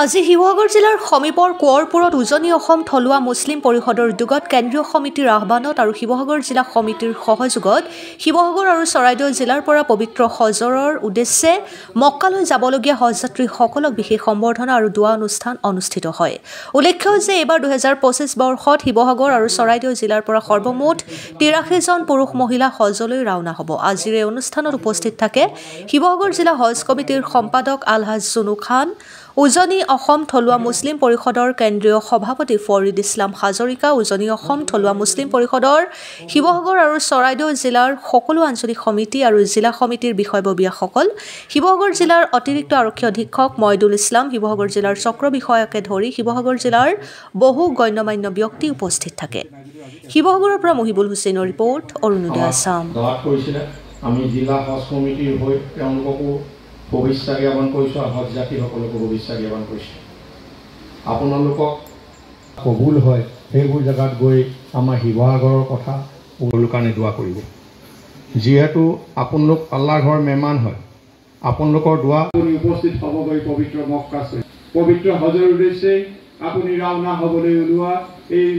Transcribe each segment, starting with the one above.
আজি শিৱসাগৰ জিলাৰ সমীপৰ কোঁৱৰপুৰত উজনি অসম থলুৱা মুছলিম পৰিষদৰ উদ্যোগত কেন্দ্ৰীয় সমিতিৰ আহ্বানত আৰু শিৱসাগৰ জিলা সমিতিৰ সহযোগত শিৱসাগৰ আৰু চৰাইদেউ জিলাৰ পৰা পবিত্ৰ হজৰৰ উদ্দেশ্যে মক্কালৈ যাবলগীয়া হজযাত্ৰীসকলক বিশেষ সম্বৰ্ধনা আৰু দোৱা অনুষ্ঠান অনুষ্ঠিত হয়। উল্লেখ্য যে এইবাৰ 2025 বৰ্ষত শিৱসাগৰ আৰু চৰাইদেউ জিলাৰ পৰা সৰ্বমুঠ 83 জন পুৰুষ মহিলা হজলৈ ৰাওনা হ'ব। আজিৰ এই অনুষ্ঠানত উপস্থিত থাকে শিৱসাগৰ জিলা হজ কমিটিৰ সম্পাদক আলহাজ জুনু খান, উজনি অসম থলুৱা মুছলিম পৰিষদৰ কেন্দ্ৰীয় সভাপতি ফৰিদ ইছলাম হাজৰিকা, উজনি অসম থলুৱা মুছলিম পৰিষদৰ শিৱসাগৰ আৰু চৰাইদেউ জিলাৰ সকলো আঞ্চলিক সমিতি আৰু জিলা সমিতিৰ বিষয়ববীয়াসকল, শিৱসাগৰ জিলাৰ অতিৰিক্ত আৰক্ষী অধীক্ষক মইদুল ইছলাম, শিৱসাগৰ জিলাৰ চক্ৰ বিষয়াকে ধৰি শিৱসাগৰ জিলাৰ বহু গণ্যমান্য ব্যক্তি উপস্থিত থাকে। শিৱসাগৰৰ পৰা মহিবুল হুছেইনৰ ৰিপৰ্ট, অৰুণোদয় আছাম। আমি জিলা হজ কমিটিৰ হৈ তেওঁলোককো শুভেচ্ছা জ্ঞাপন কৰিছোঁ আৰু হজ যাত্ৰীসকলকো শুভেচ্ছা জ্ঞাপন কৰিছোঁ। আপোনালোকক কবুল হয় সেইবোৰ জেগাত গৈ আমাৰ শিৱসাগৰৰ কথা সকলো কাৰণে দোৱা কৰিব। যিহেতু আপোনালোক আল্লাহৰ ঘৰৰ মেহমান হয়, আপোনালোকৰ দোৱা আপুনি উপস্থিত হ'বগৈ পবিত্ৰ মক্কা, পবিত্ৰ হজৰ উদ্দেশ্যে আপুনি ৰাওনা হ'বলৈ ওলোৱা এই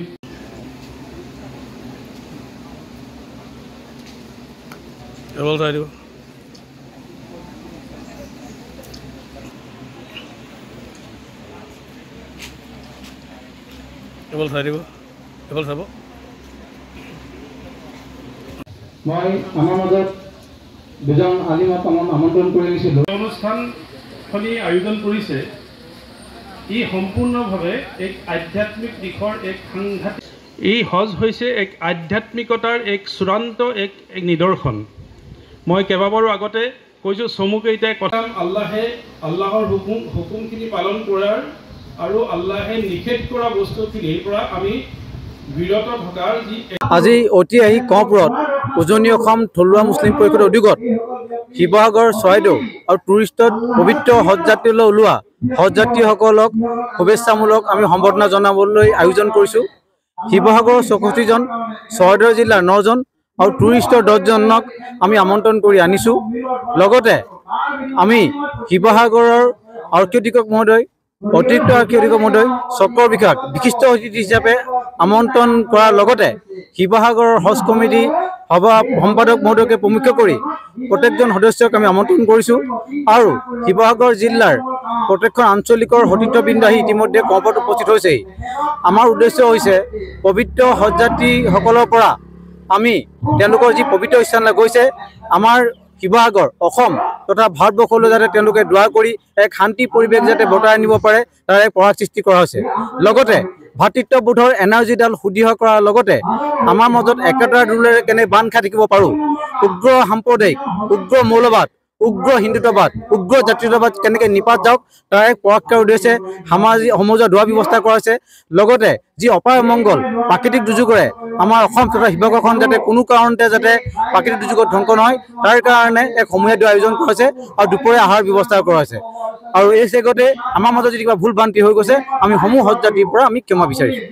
মই আমাৰ মাজত দুজন আলিমক আমন্ত্ৰণ কৰি দিছিলোঁ। অনুষ্ঠানখনি আয়োজন কৰিছে ই সম্পূৰ্ণভাৱে এক আধ্যাত্মিক দিশৰ এক সাংঘাতিক, এই হজ হৈছে এক আধ্যাত্মিকতাৰ এক চূড়ান্ত এক নিদৰ্শন। মই কেইবাবাৰো আগতে কৈছোঁ, চমুকেইটাই কথা আল্লাহৰ হুকুমখিনি পালন কৰাৰ আৰু আল্লাহে নিষেধ কৰা বস্তুখিনিৰ পৰা আমি বিৰত থকাৰ যি আজি ঐতিহাসিক কোঁৱৰপুৰত উজনি অসম থলুৱা মুছলিম পৰিষদৰ উদ্যোগত শিৱসাগৰ, চৰাইদেউ আৰু টুৰিষ্টত পবিত্ৰ হজযাত্ৰীলৈ ওলোৱা হজযাত্ৰীসকলক শুভেচ্ছামূলক আমি সম্বৰ্ধনা জনাবলৈ আয়োজন কৰিছোঁ। শিৱসাগৰৰ 64 জন, চৰাইদেউ জিলাৰ 9 জন আৰু টুৰিষ্টৰ 10 জনক আমি আমন্ত্ৰণ কৰি আনিছোঁ। লগতে আমি শিৱসাগৰৰ আৰক্ষী অধীক্ষক মহোদয়, অতিৰিক্ত আৰক্ষী অধীক্ষক মহোদয়, চক্ৰ বিষয়াক বিশিষ্ট অতিথি হিচাপে আমন্ত্ৰণ কৰাৰ লগতে শিৱসাগৰৰ হজ কমিটি সম্পাদক মহোদয়কে প্ৰমুখ কৰি প্ৰত্যেকজন সদস্যক আমি আমন্ত্ৰণ কৰিছোঁ। আৰু শিৱসাগৰ জিলাৰ প্ৰত্যেকখন আঞ্চলিকৰ সতীৰ্থবৃন্দ আহি ইতিমধ্যে কোঁৱৰপুৰত উপস্থিত হৈছেহি। আমাৰ উদ্দেশ্য হৈছে পবিত্ৰ হজযাত্ৰীসকলৰ পৰা আমি তেওঁলোকৰ যি পবিত্ৰ স্থানলৈ গৈছে, আমাৰ শিৱসাগৰ, অসম তথা ভাৰতবৰ্ষলৈ যাতে তেওঁলোকে দোৱা কৰি এক শান্তি পৰিৱেশ যাতে বৰ্তাই আনিব পাৰে তাৰ এক প্ৰয়াস সৃষ্টি কৰা হৈছে। লগতে ভাতৃত্ববোধৰ এনাৰ্জিডাল সুদৃঢ় কৰাৰ লগতে আমাৰ মাজত একতাৰ দোলেৰে কেনে বান্ধ খাই থাকিব পাৰোঁ, উগ্ৰ সাম্প্ৰদায়িক, উগ্ৰ মৌলবাদ, উগ্ৰ হিন্দুত্ববাদ, উগ্ৰ জাতীয়তাবাদ কেনেকৈ নিপাত যাওক তাৰ এক প্ৰয়াসৰ উদ্দেশ্যে সমাজৰ দোৱা ব্যৱস্থা কৰা হৈছে। লগতে যি অপায় মংগল প্ৰাকৃতিক দুৰ্যোগৰে আমাৰ অসম তথা শিৱসাগৰখন যাতে কোনো কাৰণতে যাতে প্ৰাকৃতিক দুৰ্যোগত ধ্বংস নহয় তাৰ কাৰণে এক সমূহীয়া দোৱা আয়োজন কৰা হৈছে আৰু দুপৰীয়া আহাৰ ব্যৱস্থা কৰা হৈছে। আৰু এই চেগতে আমাৰ মাজত যদি কিবা ভুল ভ্ৰান্তি হৈ গৈছে আমি সমূহ হজযাত্ৰীৰ পৰা আমি ক্ষমা বিচাৰিছোঁ।